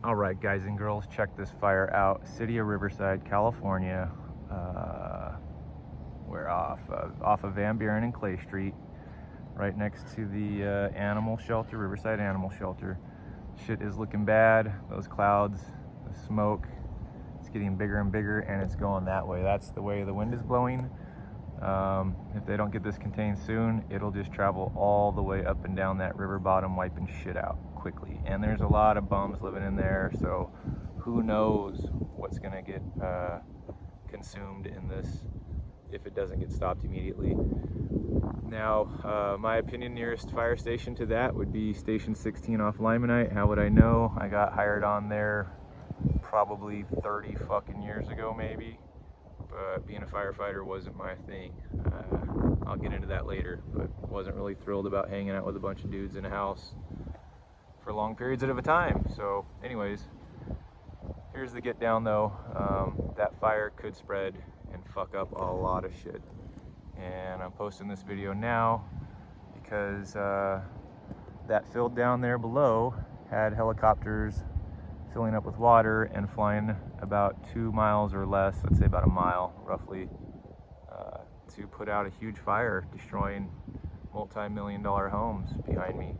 All right, guys and girls, check this fire out. City of Riverside, California. We're off of Van Buren and Clay Street, right next to the animal shelter, Riverside Animal Shelter. Shit is looking bad. Those clouds, the smoke, it's getting bigger and bigger, and it's going that way. That's the way the wind is blowing. If they don't get this contained soon, it'll just travel all the way up and down that river bottom, wiping shit out quickly. And there's a lot of bums living in there, so who knows what's gonna get consumed in this if it doesn't get stopped immediately. Now, my opinion, nearest fire station to that would be Station 16 off Limonite. How would I know? I got hired on there probably 30 fucking years ago, maybe. But being a firefighter wasn't my thing. I'll get into that later, but wasn't really thrilled about hanging out with a bunch of dudes in a house for long periods of a time. So anyways, here's the get down though. That fire could spread and fuck up a lot of shit. And I'm posting this video now because that field down there below had helicopters filling up with water and flying about 2 miles or less, let's say about a mile roughly, to put out a huge fire, destroying multi-million-dollar homes behind me.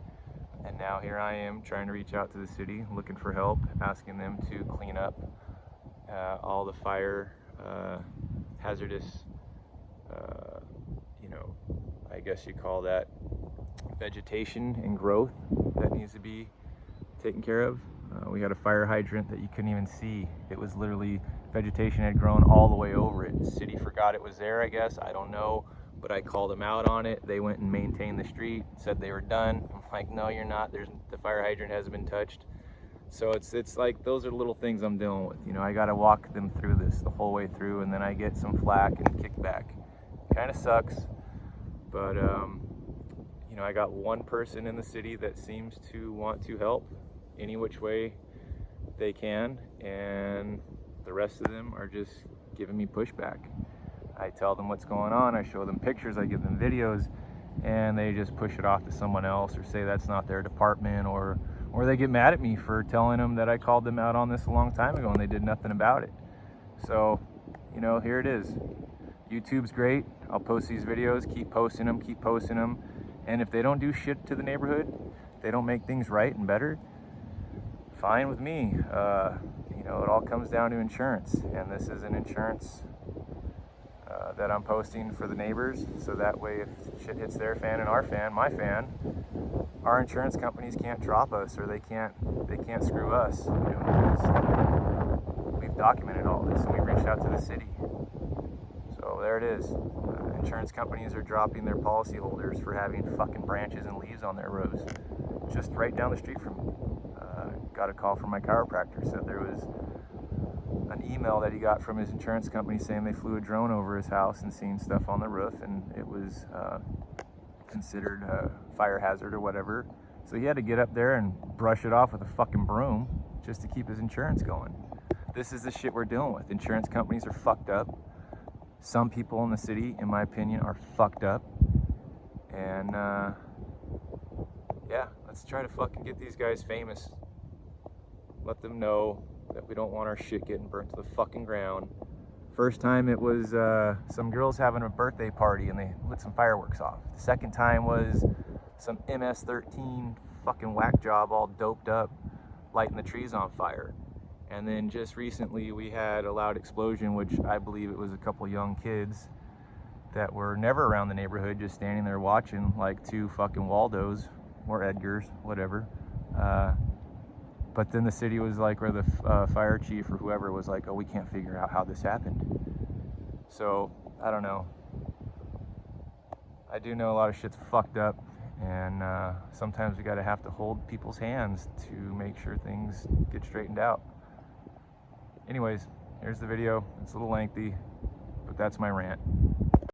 And now here I am trying to reach out to the city, looking for help, asking them to clean up all the fire hazardous, you know, I guess you call that vegetation and growth that needs to be taken care of. We had a fire hydrant that you couldn't even see. It was literally, vegetation had grown all the way over it. The city forgot it was there, I guess. I don't know, but I called them out on it. They went and maintained the street, said they were done. I'm like, no, you're not. The fire hydrant hasn't been touched. So it's like, those are little things I'm dealing with. You know, I got to walk them through this the whole way through, and then I get some flack and kickback. Kind of sucks, but you know, I got one person in the city that seems to want to help any which way they can, and the rest of them are just giving me pushback. I tell them what's going on, I show them pictures, I give them videos, and they just push it off to someone else or say that's not their department, or they get mad at me for telling them that I called them out on this a long time ago and they did nothing about it. So, you know, here it is. YouTube's great. I'll post these videos, keep posting them, and if they don't do shit to the neighborhood, they don't make things right and better, fine with me. You know, it all comes down to insurance, and this is an insurance that I'm posting for the neighbors, so that way if shit hits their fan and our fan, my fan, our insurance companies can't drop us, or they can't screw us, you know, because we've documented all this and we've reached out to the city. So there it is. Insurance companies are dropping their policyholders for having fucking branches and leaves on their roofs, just right down the street from me. Got a call from my chiropractor, said there was an email that he got from his insurance company saying they flew a drone over his house and seen stuff on the roof, and it was considered a fire hazard or whatever. So he had to get up there and brush it off with a fucking broom just to keep his insurance going. This is the shit we're dealing with. Insurance companies are fucked up. Some people in the city, in my opinion, are fucked up. And yeah, let's try to fucking get these guys famous. Let them know that we don't want our shit getting burnt to the fucking ground. First time it was some girls having a birthday party and they lit some fireworks off. The second time was some MS-13 fucking whack job all doped up lighting the trees on fire. And then just recently we had a loud explosion, which I believe it was a couple young kids that were never around the neighborhood, just standing there watching, like two fucking Waldos or Edgars, whatever. But then the city was like, or the fire chief or whoever was like, oh, we can't figure out how this happened. So, I don't know. I do know a lot of shit's fucked up, and sometimes we gotta have to hold people's hands to make sure things get straightened out. Anyways, here's the video. It's a little lengthy, but that's my rant.